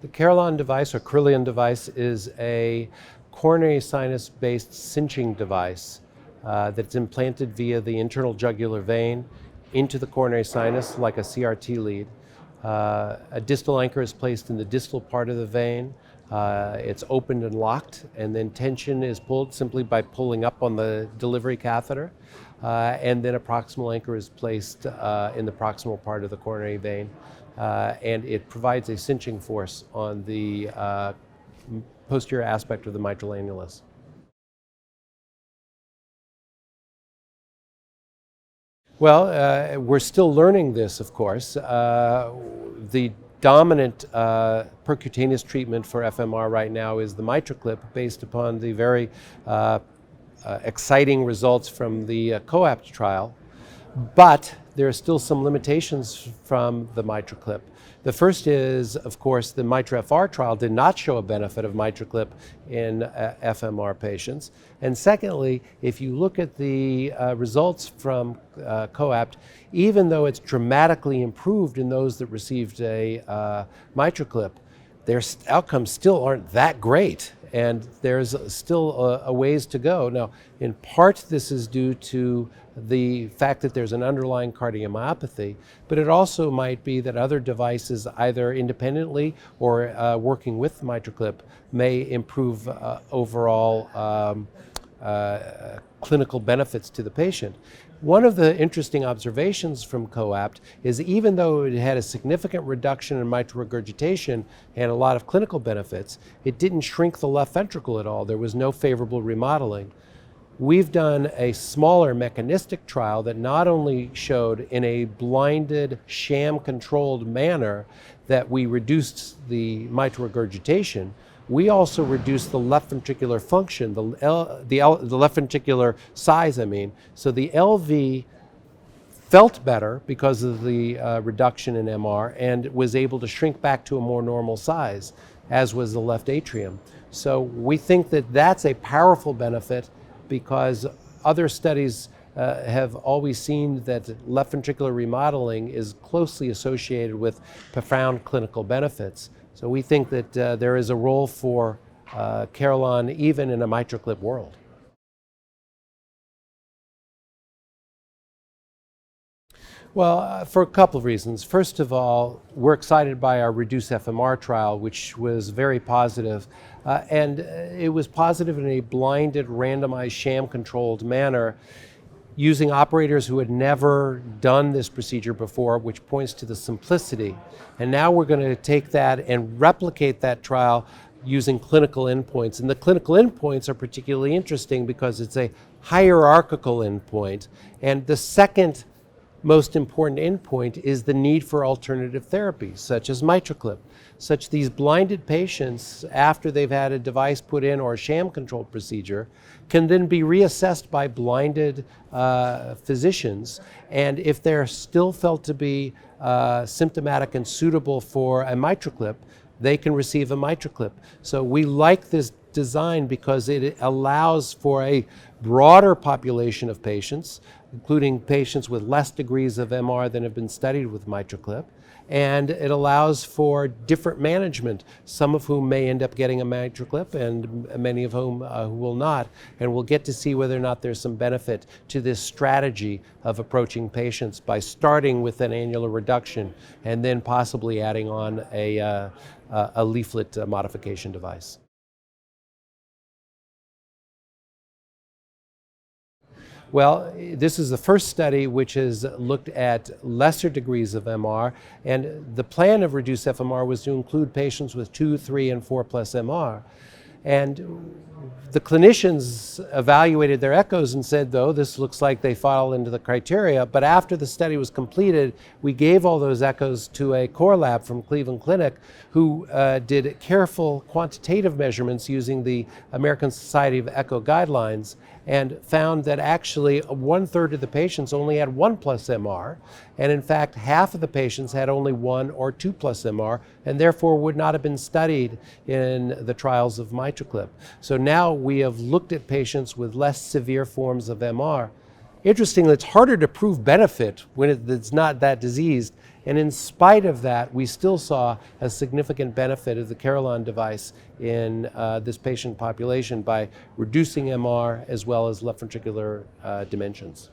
The Carillon device, or Carillon device, is a coronary sinus-based cinching device that's implanted via the internal jugular vein into the coronary sinus like a CRT lead. A distal anchor is placed in the distal part of the vein. It's opened and locked, and then tension is pulled simply by pulling up on the delivery catheter. And then a proximal anchor is placed in the proximal part of the coronary vein. And it provides a cinching force on the posterior aspect of the mitral annulus. Well, we're still learning this, of course. The dominant percutaneous treatment for FMR right now is the MitraClip, based upon the very exciting results from the COAPT trial. But there are still some limitations from the MitraClip. The first is, of course, the MITRA-FR trial did not show a benefit of MitraClip in FMR patients. And secondly, if you look at the results from COAPT, even though it's dramatically improved in those that received a MitraClip, their outcomes still aren't that great. And there's still a ways to go. Now, in part, this is due to the fact that there's an underlying cardiomyopathy, but it also might be that other devices, either independently or working with the MitraClip, may improve overall clinical benefits to the patient. One of the interesting observations from COAPT is even though it had a significant reduction in mitral regurgitation and a lot of clinical benefits, it didn't shrink the left ventricle at all. There was no favorable remodeling. We've done a smaller mechanistic trial that not only showed in a blinded, sham-controlled manner that we reduced the mitral regurgitation, we also reduced the left ventricular function, the left ventricular size, I mean. So the LV felt better because of the reduction in MR and was able to shrink back to a more normal size, as was the left atrium. So we think that that's a powerful benefit because other studies have always seen that left ventricular remodeling is closely associated with profound clinical benefits. So we think that there is a role for Carillon even in a MitraClip world. Well, for a couple of reasons. First of all, we're excited by our REDUCE FMR trial, which was very positive. And it was positive in a blinded, randomized, sham-controlled manner, using operators who had never done this procedure before, which points to the simplicity. And now we're going to take that and replicate that trial using clinical endpoints. And the clinical endpoints are particularly interesting because it's a hierarchical endpoint. And the second most important endpoint is the need for alternative therapies, such as MitraClip. Such these blinded patients, after they've had a device put in or a sham-controlled procedure, can then be reassessed by blinded physicians. And if they're still felt to be symptomatic and suitable for a MitraClip, they can receive a MitraClip. So we like this design because it allows for a broader population of patients, including patients with less degrees of MR than have been studied with MitraClip. And it allows for different management, some of whom may end up getting a MitraClip and many of whom who will not. And we'll get to see whether or not there's some benefit to this strategy of approaching patients by starting with an annular reduction and then possibly adding on a leaflet modification device. Well, this is the first study which has looked at lesser degrees of MR, and the plan of REDUCE FMR was to include patients with 2, 3, and 4 plus MR. And the clinicians evaluated their echoes and said, though, this looks like they fall into the criteria. But after the study was completed, we gave all those echoes to a core lab from Cleveland Clinic who did careful quantitative measurements using the American Society of Echo guidelines and found that actually 1/3 of the patients only had 1 plus MR. And in fact, half of the patients had only 1 or 2 plus MR and therefore would not have been studied in the trials of MitraClip. So now we have looked at patients with less severe forms of MR. Interestingly, it's harder to prove benefit when it's not that diseased. And in spite of that, we still saw a significant benefit of the Carillon device in this patient population by reducing MR as well as left ventricular dimensions.